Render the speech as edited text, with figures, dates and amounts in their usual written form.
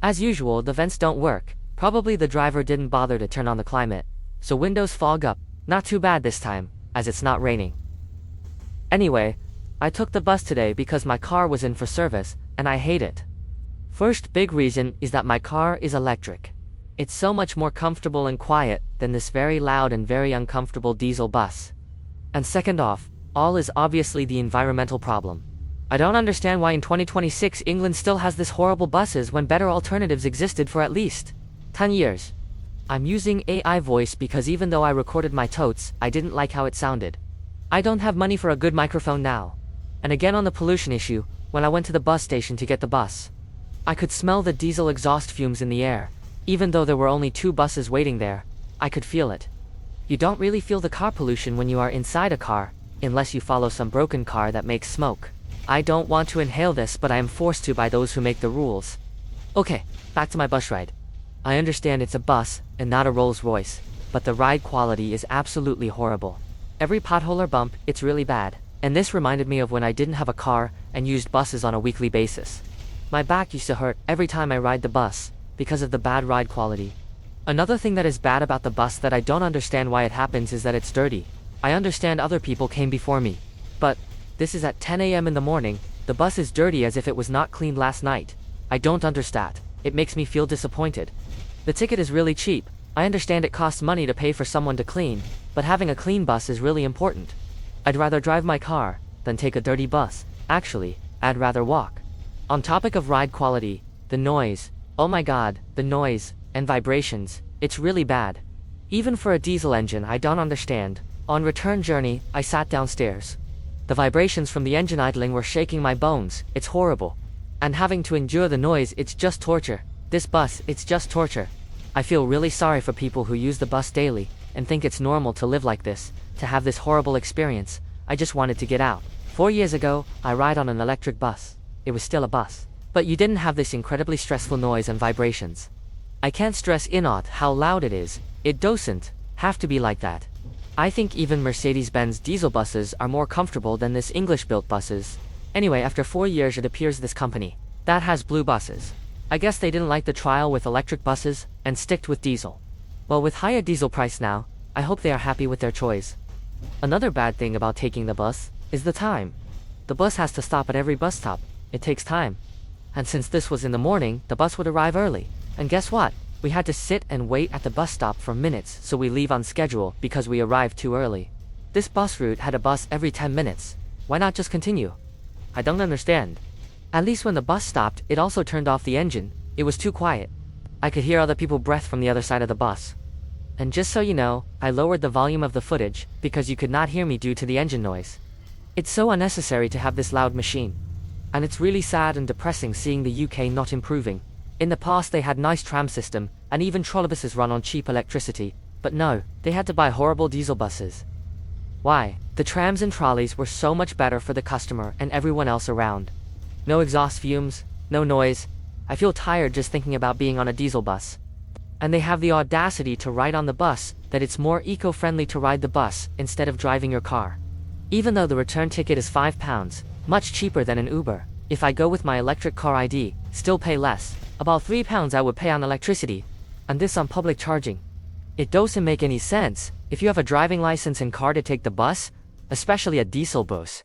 As usual, the vents don't work. Probably the driver didn't bother to turn on the climate. So windows fog up. Not too bad this time, as it's not raining. Anyway, I took the bus today because my car was in for service, and I hate it. First big reason is that my car is electric. It's so much more comfortable and quiet than this very loud and very uncomfortable diesel bus. And second off, all is obviously the environmental problem. I don't understand why in 2026 England still has this horrible buses when better alternatives existed for at least 10 years. I'm using AI voice because even though I recorded my totes, I didn't like how it sounded. I don't have money for a good microphone now. And again on the pollution issue, when I went to the bus station to get the bus, I could smell the diesel exhaust fumes in the air. Even though there were only 2 buses waiting there, I could feel it. You don't really feel the car pollution when you are inside a car, unless you follow some broken car that makes smoke. I don't want to inhale this, but I am forced to by those who make the rules. Okay, back to my bus ride. I understand it's a bus and not a Rolls Royce, but the ride quality is absolutely horrible. Every pothole or bump, it's really bad. And this reminded me of when I didn't have a car and used buses on a weekly basis. My back used to hurt every time I ride the bus, because of the bad ride quality. Another thing that is bad about the bus that I don't understand why it happens is that it's dirty. I understand other people came before me, but this is at 10 a.m. in the morning, the bus is dirty as if it was not cleaned last night. I don't understand. It makes me feel disappointed. The ticket is really cheap. I understand it costs money to pay for someone to clean, but having a clean bus is really important. I'd rather drive my car than take a dirty bus. Actually, I'd rather walk. On topic of ride quality, the noise. Oh my god, the noise and vibrations, it's really bad. Even for a diesel engine, I don't understand. On return journey, I sat downstairs. The vibrations from the engine idling were shaking my bones. It's horrible. And having to endure the noise, it's just torture. This bus, it's just torture. I feel really sorry for people who use the bus daily and think it's normal to live like this, to have this horrible experience. I just wanted to get out. 4 years ago, I ride on an electric bus. It was still a bus. But you didn't have this incredibly stressful noise and vibrations. I can't stress enough how loud it is. It doesn't have to be like that. I think even Mercedes-Benz diesel buses are more comfortable than this English-built buses. Anyway, after 4 years it appears this company that has blue buses. I guess they didn't like the trial with electric buses and sticked with diesel. Well, with higher diesel price now, I hope they are happy with their choice. Another bad thing about taking the bus is the time. The bus has to stop at every bus stop. It takes time. And since this was in the morning, the bus would arrive early. And guess what? We had to sit and wait at the bus stop for minutes, so we leave on schedule because we arrived too early. This bus route had a bus every 10 minutes. Why not just continue? I don't understand. At least when the bus stopped, it also turned off the engine. It was too quiet. I could hear other people's breath from the other side of the bus. And just so you know, I lowered the volume of the footage because you could not hear me due to the engine noise. It's so unnecessary to have this loud machine. And it's really sad and depressing seeing the UK not improving. In the past they had nice tram system, and even trolleybuses run on cheap electricity, but no, they had to buy horrible diesel buses. Why? The trams and trolleys were so much better for the customer and everyone else around. No exhaust fumes, no noise. I feel tired just thinking about being on a diesel bus. And they have the audacity to write on the bus that it's more eco-friendly to ride the bus instead of driving your car. Even though the return ticket is £5, much cheaper than an Uber. If I go with my electric car ID, still pay less. About £3 I would pay on electricity, and this on public charging. It doesn't make any sense if you have a driving license and car to take the bus, especially a diesel bus.